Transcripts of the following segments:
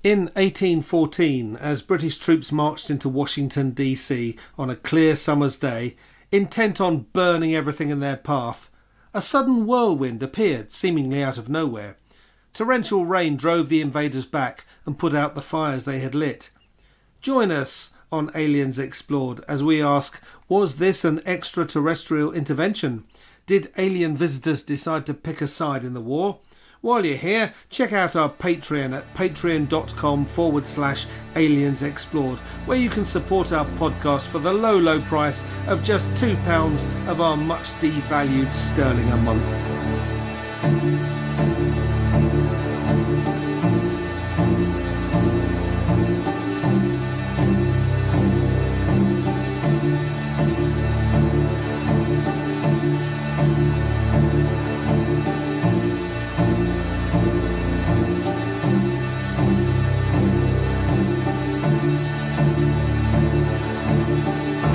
In 1814, as British troops marched into Washington, D.C. on a clear summer's day, intent on burning everything in their path, a sudden whirlwind appeared, seemingly out of nowhere. Torrential rain drove the invaders back and put out the fires they had lit. Join us on Aliens Explored as we ask, was this an extraterrestrial intervention? Did alien visitors decide to pick a side in the war? While you're here, check out our Patreon at patreon.com/Aliens Explored, where you can support our podcast for the low, low price of just £2 of our much devalued sterling a month.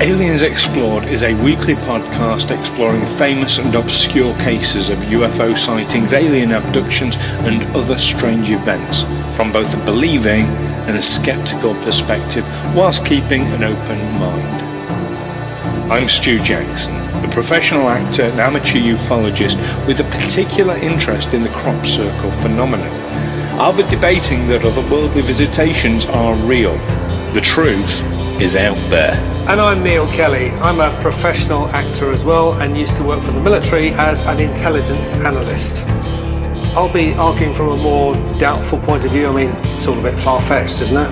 Aliens Explored is a weekly podcast exploring famous and obscure cases of UFO sightings, alien abductions and other strange events from both a believing and a sceptical perspective, whilst keeping an open mind. I'm Stu Jackson, a professional actor and amateur ufologist with a particular interest in the crop circle phenomenon. I'll be debating that otherworldly visitations are real. The truth is out there. And I'm Neil Kelly. I'm a professional actor as well and used to work for the military as an intelligence analyst. I'll be arguing from a more doubtful point of view. I mean, it's all a bit far-fetched, isn't it?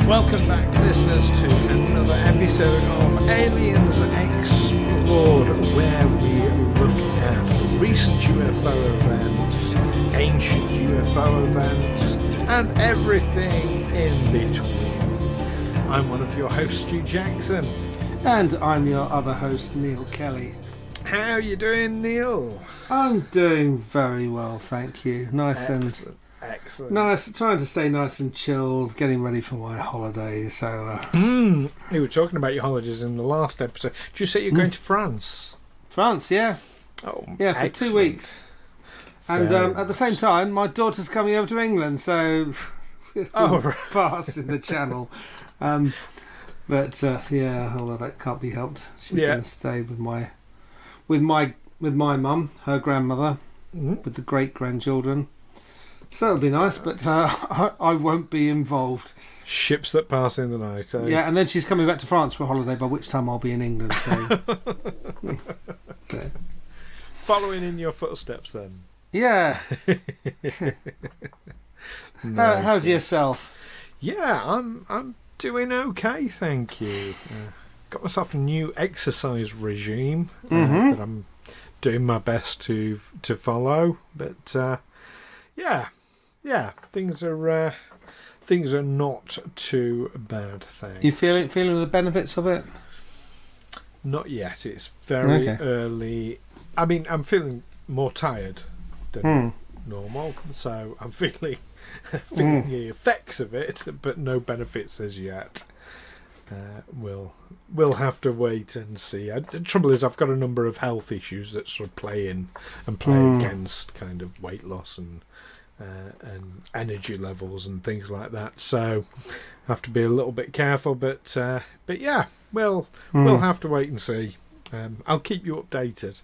Welcome back, listeners, to another episode of Aliens Explored, where we look at recent UFO events, ancient UFO events, and everything in between. I'm one of your hosts, Stu Jackson. And I'm your other host, Neil Kelly. How are you doing, Neil? I'm doing very well, thank you. Excellent. Nice, trying to stay nice and chilled, getting ready for my holidays. So, We were talking about your holidays in the last episode. Did you say you're going to France? France, yeah. Oh, yeah, for excellent. 2 weeks. And at the same time, my daughter's coming over to England, so pass in the channel. But although that can't be helped, she's going to stay with my mum, her grandmother, with the great grandchildren. So it'll be nice, but I won't be involved. Ships that pass in the night. Eh? Yeah, and then she's coming back to France for a holiday, by which time I'll be in England. So. Following in your footsteps, then. Yeah. Nice. How's yourself? Yeah, I'm doing okay, thank you. Got myself a new exercise regime that I'm doing my best to follow, but things are not too bad. Thanks. You feeling the benefits of it? Not yet. It's very early. I mean, I'm feeling more tired than normal, so I'm feeling the effects of it, but no benefits as yet. We'll have to wait and see. The trouble is, I've got a number of health issues that sort of play against kind of weight loss and energy levels and things like that. So I have to be a little bit careful. But yeah, we'll have to wait and see. I'll keep you updated.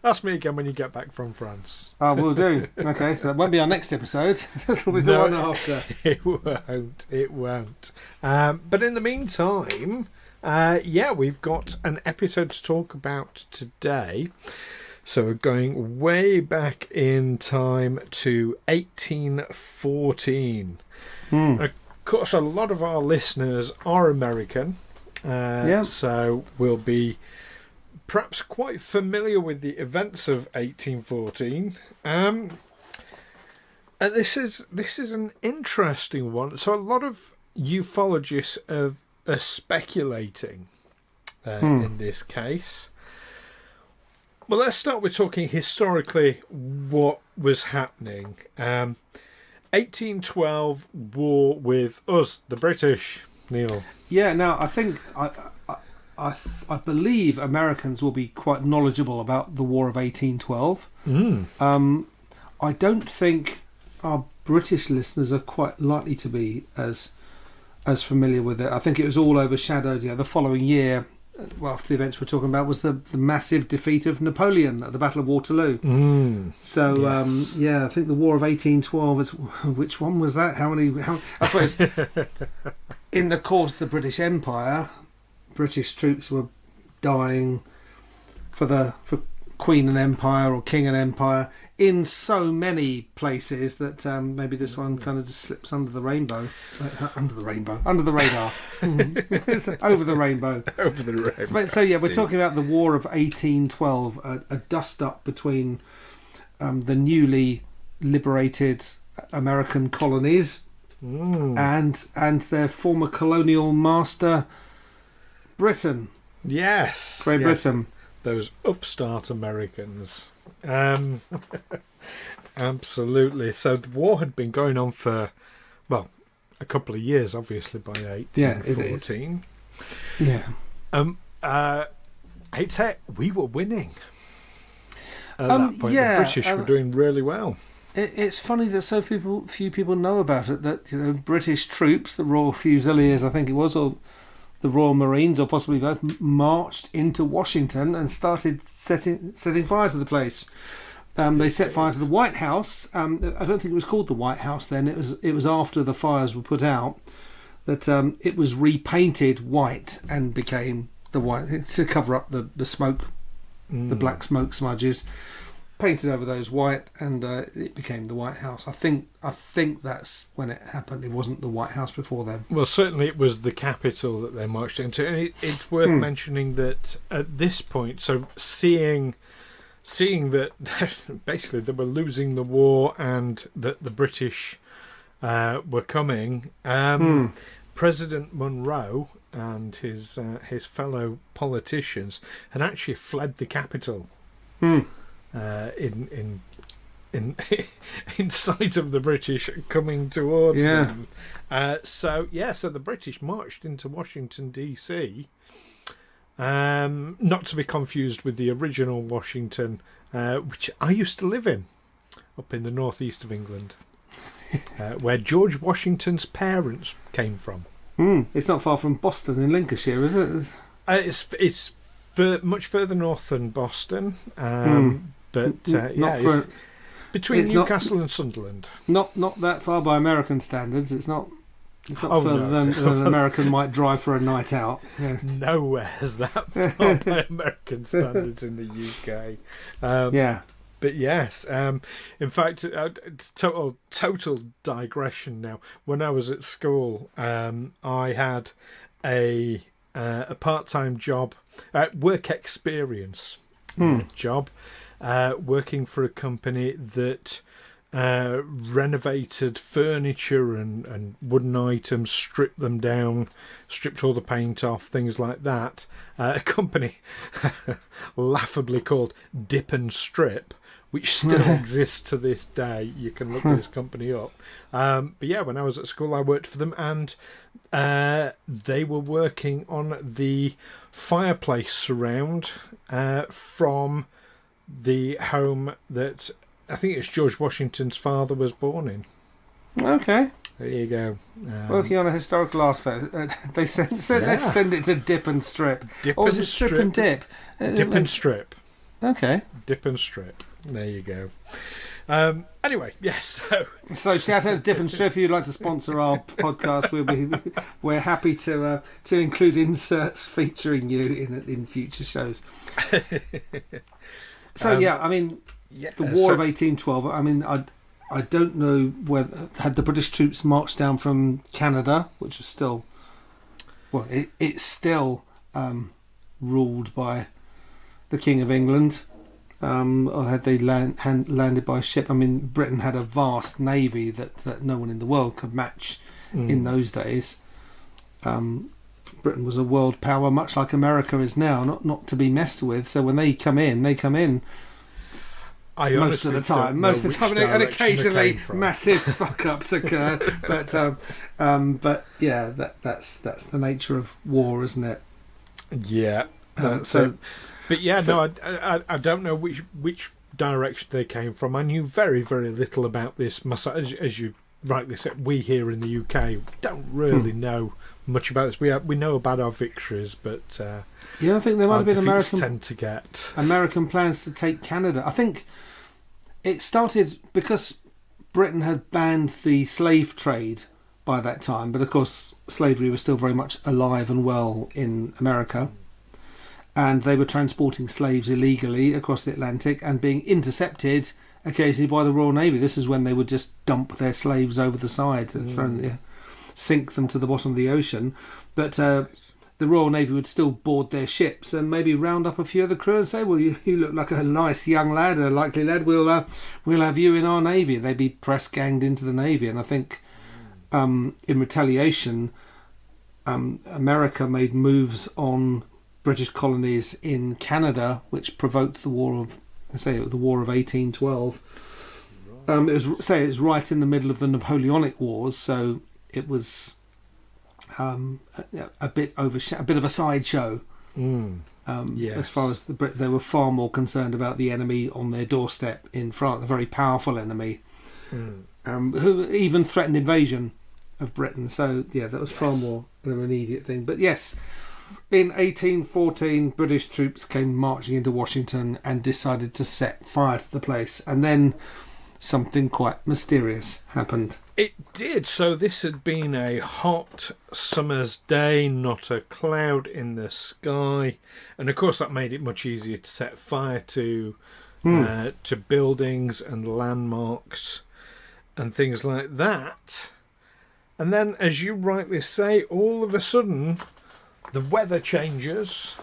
Ask me again when you get back from France. Oh, we'll do. Okay, so that won't be our next episode. That'll be the one after. It won't. But in the meantime, we've got an episode to talk about today. So we're going way back in time to 1814. Of course, a lot of our listeners are American. So we'll be perhaps quite familiar with the events of 1814. And this is an interesting one. So a lot of ufologists are speculating in this case. Well, let's start with talking historically what was happening. 1812 war with us, the British, Neil. Yeah, now I think I believe Americans will be quite knowledgeable about the War of 1812. I don't think our British listeners are quite likely to be as familiar with it. I think it was all overshadowed. The following year, after the events we're talking about, was the massive defeat of Napoleon at the Battle of Waterloo. So Yes. I think the War of 1812 is, which one was that? I suppose in the course of the British Empire, British troops were dying for Queen and Empire or King and Empire in so many places that maybe this one kind of just slips under the rainbow, under the radar, over the rainbow. Over the rainbow. So we're talking about the War of 1812, a dust-up between the newly liberated American colonies and their former colonial master, Britain. Yes. Great Britain. Those upstart Americans. Absolutely. So the war had been going on for, a couple of years, obviously, by 1814. I'd say we were winning at that point. The British were doing really well. It's funny that so few people know about it, that British troops, the Royal Fusiliers, I think it was, or the Royal Marines, or possibly both, marched into Washington and started setting fire to the place. They set fire to the White House. I don't think it was called the White House then. It was after the fires were put out that it was repainted white and became the white, to cover up the smoke, the black smoke smudges. Painted over those white, and it became the White House. I think that's when it happened. It wasn't the White House before then. Well, certainly it was the capital that they marched into, and it's worth mentioning that at this point, so seeing that basically they were losing the war and that the British were coming, President Monroe and his fellow politicians had actually fled the capital. In sight of the British coming towards them. So the British marched into Washington, D.C., not to be confused with the original Washington, which I used to live in, up in the northeast of England, where George Washington's parents came from. It's not far from Boston in Lincolnshire, is it? It's much further north than Boston. But it's between Newcastle and Sunderland. Not that far by American standards. It's not further than an American might drive for a night out. Yeah. Nowhere's that far by American standards in the UK. But yes, in fact, total digression now. When I was at school, I had a part-time job, work experience job. Working for a company that renovated furniture and wooden items, stripped them down, stripped all the paint off, things like that. A company laughably called Dip and Strip, which still exists to this day. You can look this company up. But when I was at school, I worked for them, and they were working on the fireplace surround from the home that I think it's George Washington's father was born in. Okay. There you go. Working on a historical artifact. Let's send it to Dip and Strip. Or is it Strip and Dip? Dip and Strip. Okay. Dip and Strip. There you go. Anyway, yes. So shout out to Dip and Strip. If you'd like to sponsor our podcast, we're happy to include inserts featuring you in future shows. So the War of 1812. I mean, I don't know whether had the British troops marched down from Canada, which was still, it's still ruled by the King of England, or had they landed by ship. I mean, Britain had a vast navy that no one in the world could match in those days. Britain was a world power, much like America is now, not to be messed with. So when they come in most of the time, and occasionally massive fuck-ups occur. But that's the nature of war, isn't it? Yeah, that's it. But yeah, no, I don't know which direction they came from. I knew very, very little about this massage. As you rightly said, we here in the UK don't really know much about this. We know about our victories, but I think there might have been American plans to take Canada. I think it started because Britain had banned the slave trade by that time, but of course slavery was still very much alive and well in America, and they were transporting slaves illegally across the Atlantic and being intercepted occasionally by the Royal Navy. This is when they would just dump their slaves over the side and sink them to the bottom of the ocean. But the Royal Navy would still board their ships and maybe round up a few of the crew and say, well, you look like a nice young lad, a likely lad, we'll have you in our Navy. They'd be press-ganged into the Navy. And I think in retaliation, America made moves on British colonies in Canada, which provoked the War of 1812. It was right in the middle of the Napoleonic Wars, so it was a bit of a sideshow. Yes. As far as they were far more concerned about the enemy on their doorstep in France, a very powerful enemy, who even threatened invasion of Britain. So that was far more of an immediate thing. But yes, in 1814, British troops came marching into Washington and decided to set fire to the place, and then something quite mysterious happened. It did. So this had been a hot summer's day, not a cloud in the sky, and of course that made it much easier to set fire to buildings and landmarks and things like that. And then, as you rightly say, all of a sudden the weather changes.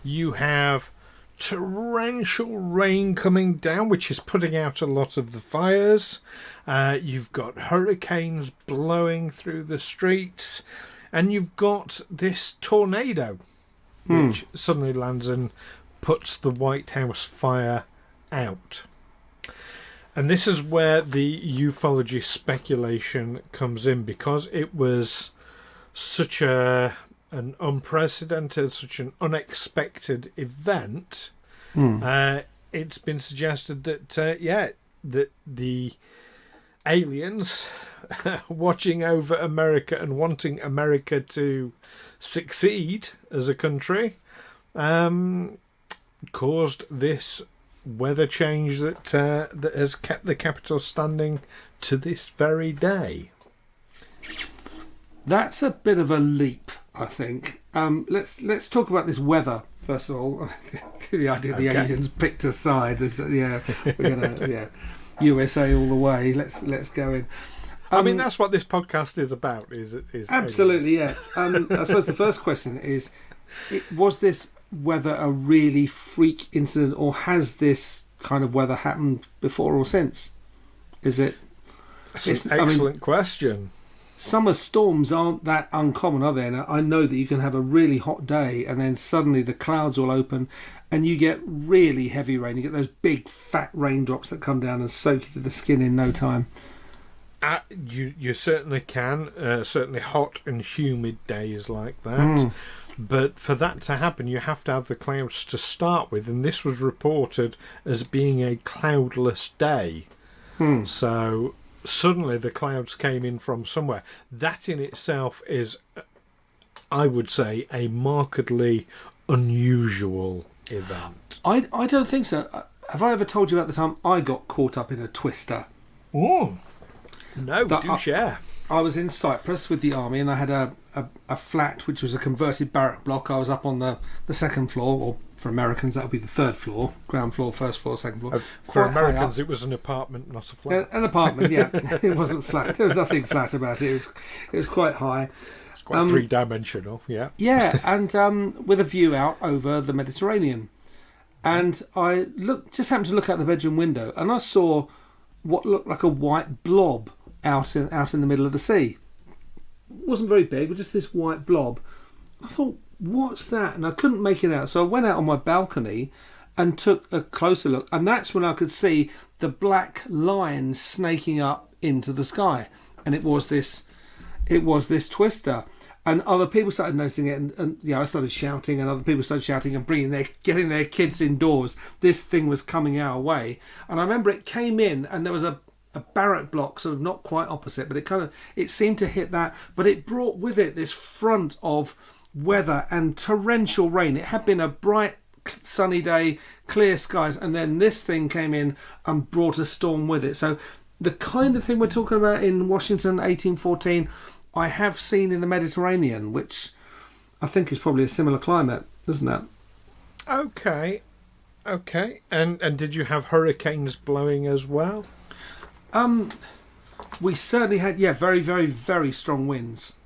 You have torrential rain coming down, which is putting out a lot of the fires. You've got hurricanes blowing through the streets, and you've got this tornado which suddenly lands and puts the White House fire out. And this is where the ufology speculation comes in, because it was such an unprecedented, such an unexpected event. It's been suggested that that the aliens watching over America and wanting America to succeed as a country caused this weather change that has kept the Capitol standing to this very day. That's a bit of a leap, I think. Let's talk about this weather first of all. The idea the aliens picked a side. We're gonna USA all the way. Let's go in. I mean, that's what this podcast is about. Is absolutely aliens. I suppose the first question is: was this weather a really freak incident, or has this kind of weather happened before or since? Is it? It's an excellent question. Summer storms aren't that uncommon, are they? And I know that you can have a really hot day and then suddenly the clouds will open and you get really heavy rain. You get those big fat raindrops that come down and soak you to the skin in no time. You certainly can. Certainly hot and humid days like that. But for that to happen, you have to have the clouds to start with. And this was reported as being a cloudless day. So suddenly the clouds came in from somewhere. That in itself is, I would say, a markedly unusual event. I don't think so. Have I ever told you about the time I got caught up in a twister? No, do share. I was in Cyprus with the army, and I had a flat which was a converted barrack block. I was up on the second floor, or for Americans that would be the third floor, ground floor, first floor, second floor. For Americans it was an apartment, not a flat. An apartment, yeah. It wasn't flat. There was nothing flat about it. It was quite high. It's quite three-dimensional, yeah. Yeah, and with a view out over the Mediterranean. And I just happened to look out the bedroom window, and I saw what looked like a white blob out in the middle of the sea. It wasn't very big, but just this white blob. I thought, what's that? And I couldn't make it out. So I went out on my balcony and took a closer look. And that's when I could see the black line snaking up into the sky. And it was this twister. And other people started noticing it, and I started shouting, and other people started shouting and getting their kids indoors. This thing was coming our way, and I remember it came in, and there was a barrack block, sort of not quite opposite, but it seemed to hit that, but it brought with it this front of weather and torrential rain. It had been a bright, sunny day, clear skies, and then this thing came in and brought a storm with it. So the kind of thing we're talking about in Washington 1814, I have seen in the Mediterranean, which I think is probably a similar climate, isn't it? Okay. And did you have hurricanes blowing as well? We certainly had, very, very, very strong winds.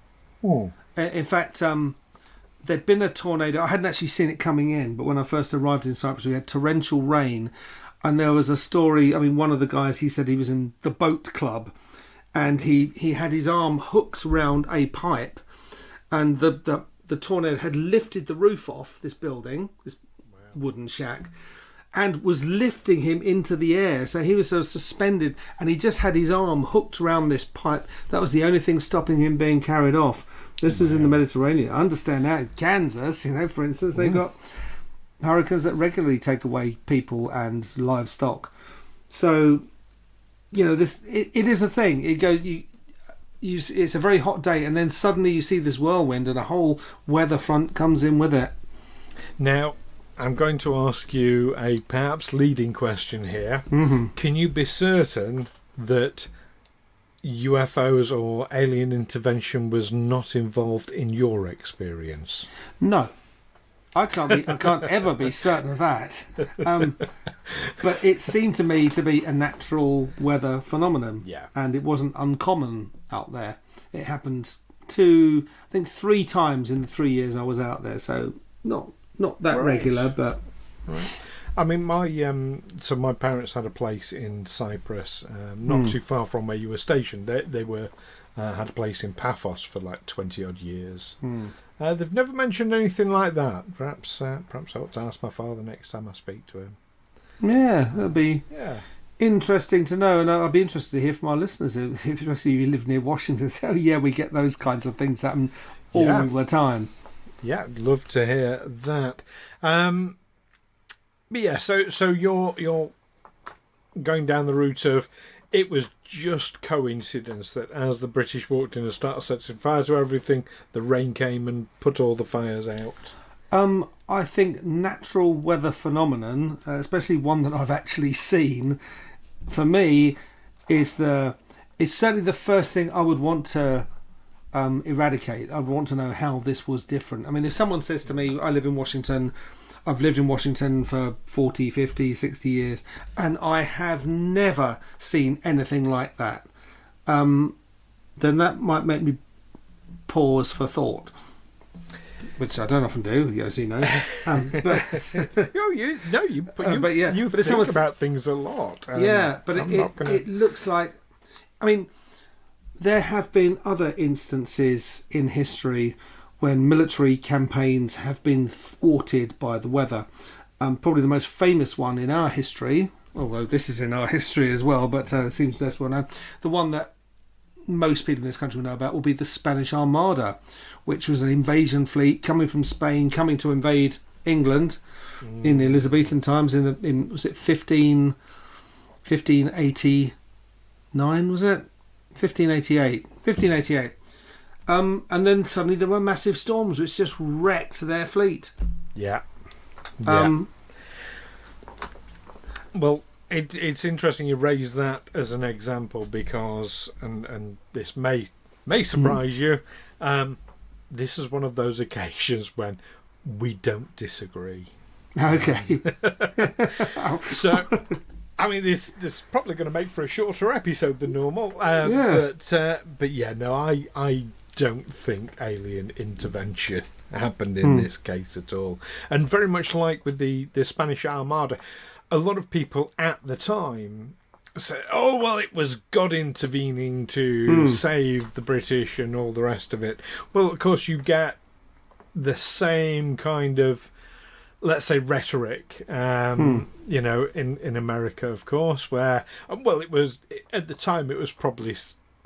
Oh. In fact, there'd been a tornado. I hadn't actually seen it coming in, but when I first arrived in Cyprus, we had torrential rain. And there was a story, one of the guys, he said he was in the boat club, and he had his arm hooked around a pipe, and the tornado had lifted the roof off this building, this wooden shack, and was lifting him into the air. So he was sort of suspended, and he just had his arm hooked around this pipe. That was the only thing stopping him being carried off. This is in the Mediterranean. I understand now in Kansas, for instance, they've got hurricanes that regularly take away people and livestock. So, it is a thing. It goes. It's a very hot day, and then suddenly you see this whirlwind, and a whole weather front comes in with it. Now, I'm going to ask you a perhaps leading question here. Mm-hmm. Can you be certain that UFOs or alien intervention was not involved in your experience? No. I can't ever be certain of that. But it seemed to me to be a natural weather phenomenon. Yeah. And it wasn't uncommon out there. It happened 3 times in the 3 years I was out there. So not that regular, but... Right. My parents had a place in Cyprus, not too far from where you were stationed. They had a place in Paphos for like 20 odd years. They've never mentioned anything like that. Perhaps I ought to ask my father next time I speak to him. Yeah, that'd be interesting to know, and I'd be interested to hear from our listeners, especially if you live near Washington. So we get those kinds of things happen all the time. Yeah, I'd love to hear that. But yeah, so you're going down the route of it was just coincidence that as the British walked in and started setting fire to everything, the rain came and put all the fires out. I think natural weather phenomenon, especially one that I've actually seen, for me, it's certainly the first thing I would want to eradicate. I'd want to know how this was different. If someone says to me, I live in Washington, I've lived in Washington for 40, 50, 60 years, and I have never seen anything like that, then that might make me pause for thought, which I don't often do, as you know. But you think about things a lot. But it looks like... there have been other instances in history when military campaigns have been thwarted by the weather. Probably the most famous one in our history, although this is in our history as well, but it seems less well known. The one that most people in this country will know about will be the Spanish Armada, which was an invasion fleet coming from Spain, coming to invade England in the Elizabethan times. Was it 1589? Was it 1588? 1588. And then suddenly there were massive storms which just wrecked their fleet. Yeah. Well, it's interesting you raise that as an example because, and this may surprise you, this is one of those occasions when we don't disagree. Okay. So... this is probably going to make for a shorter episode than normal. But yeah, no, I don't think alien intervention happened in this case at all. And very much like with the Spanish Armada, a lot of people at the time said, oh, well, it was God intervening to save the British and all the rest of it. Well, of course, you get the same kind of, let's say, rhetoric, in America, of course, where, well, it was, at the time, it was probably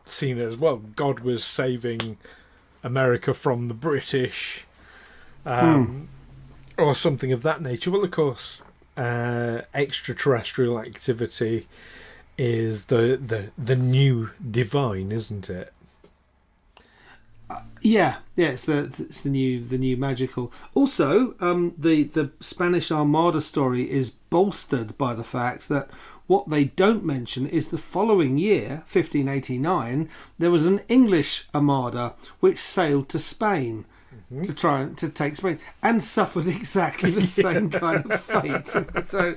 seen as, well, God was saving America from the British, or something of that nature. Well, of course, extraterrestrial activity is the new divine, isn't it? Yeah, it's the new magical. Also, the Spanish Armada story is bolstered by the fact that what they don't mention is the following year, 1589, there was an English Armada which sailed to Spain to try to take Spain and suffered exactly the same kind of fate. So,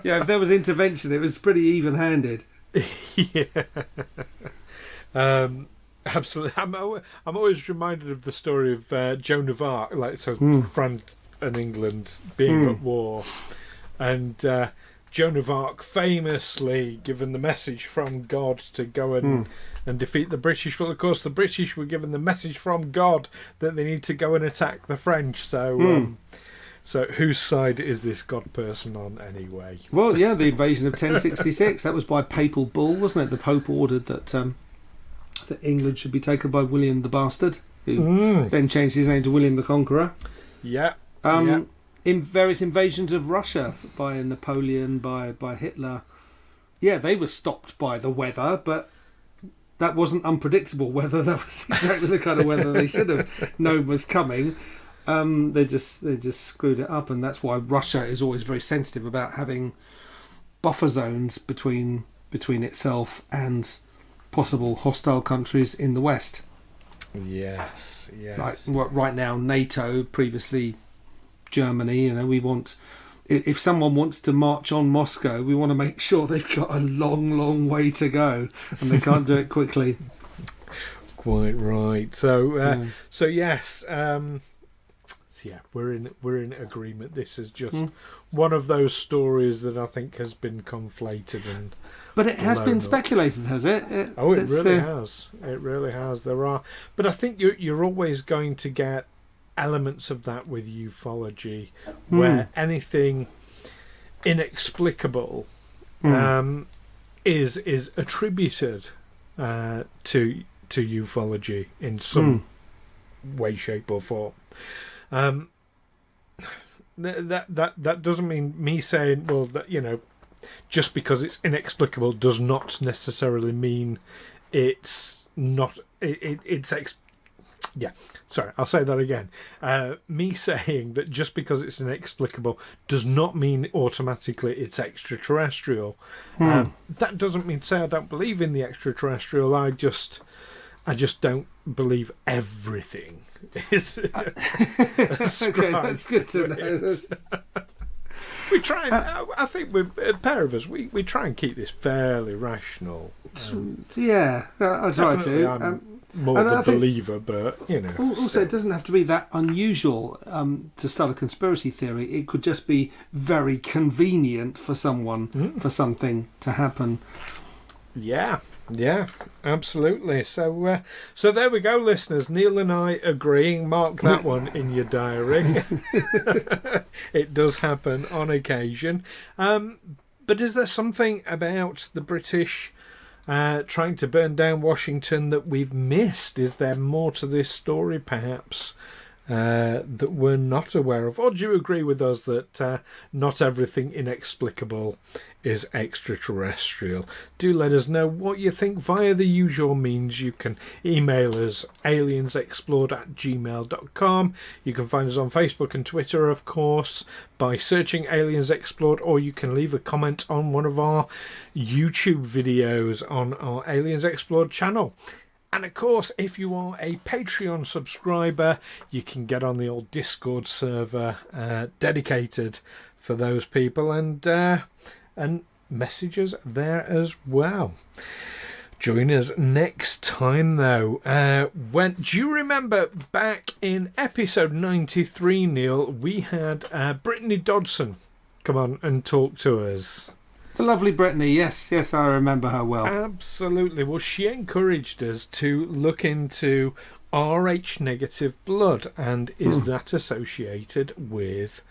yeah, if there was intervention, it was pretty even-handed. Yeah. Absolutely. I'm always reminded of the story of Joan of Arc, France and England being at war, and Joan of Arc famously given the message from God to go and defeat the British. Well, of course, the British were given the message from God that they need to go and attack the French. So, so whose side is this God person on anyway? Well, yeah, the invasion of 1066, that was by papal bull, wasn't it? The Pope ordered that England should be taken by William the Bastard, who then changed his name to William the Conqueror. Yeah. In various invasions of Russia by Napoleon, by Hitler, yeah, they were stopped by the weather, but that wasn't unpredictable weather. That was exactly the kind of weather they should have known was coming. They just screwed it up, and that's why Russia is always very sensitive about having buffer zones between itself and possible hostile countries in the West. Yes. Like right now, NATO, previously Germany. We want, if someone wants to march on Moscow, we want to make sure they've got a long way to go, and they can't do it quickly. Quite right. So yes. So yeah, we're in agreement. This is just one of those stories that I think has been conflated and. But it has been speculated, has it? It really has. It really has. There are, but I think you're always going to get elements of that with ufology, where anything inexplicable is attributed to ufology in some way, shape, or form. That doesn't mean me saying, well, that just because it's inexplicable does not necessarily mean it's not. Sorry, I'll say that again. Me saying that just because it's inexplicable does not mean automatically it's extraterrestrial. That doesn't mean to say I don't believe in the extraterrestrial. I just don't believe everything is. Okay, that's good to know. We try and I think a pair of us we try and keep this fairly rational. Yeah, I try to. I'm more of a believer, but Also, still. It doesn't have to be that unusual to start a conspiracy theory. It could just be very convenient for someone for something to happen. Yeah, absolutely. So there we go, listeners. Neil and I agreeing. Mark that one in your diary. It does happen on occasion. But is there something about the British trying to burn down Washington that we've missed? Is there more to this story, perhaps, that we're not aware of? Or do you agree with us that not everything inexplicable is extraterrestrial? Do let us know what you think via the usual means. You can email us aliensexplored@gmail.com. You can find us on Facebook and Twitter, of course, by searching Aliens Explored, or you can leave a comment on one of our YouTube videos on our Aliens Explored channel. And of course, if you are a Patreon subscriber, you can get on the old Discord server dedicated for those people and messages there as well. Join us next time, though. Do you remember back in episode 93, Neil, we had Brittany Dodson come on and talk to us. The lovely Brittany, yes, I remember her well. Absolutely. Well, she encouraged us to look into Rh negative blood, and is that associated with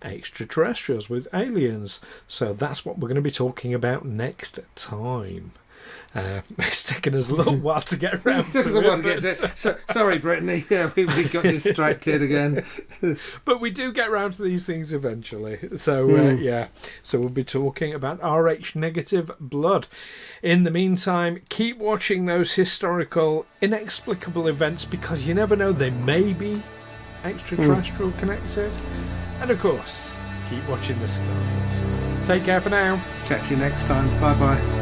extraterrestrials, with aliens? So that's what we're going to be talking about next time. It's taken us a little while to get around to it. Sorry, Brittany. Yeah, we got distracted again. But we do get around to these things eventually. So, So we'll be talking about Rh negative blood. In the meantime, keep watching those historical, inexplicable events, because you never know, they may be extraterrestrial connected. And of course, keep watching the skies. Take care for now. Catch you next time. Bye-bye.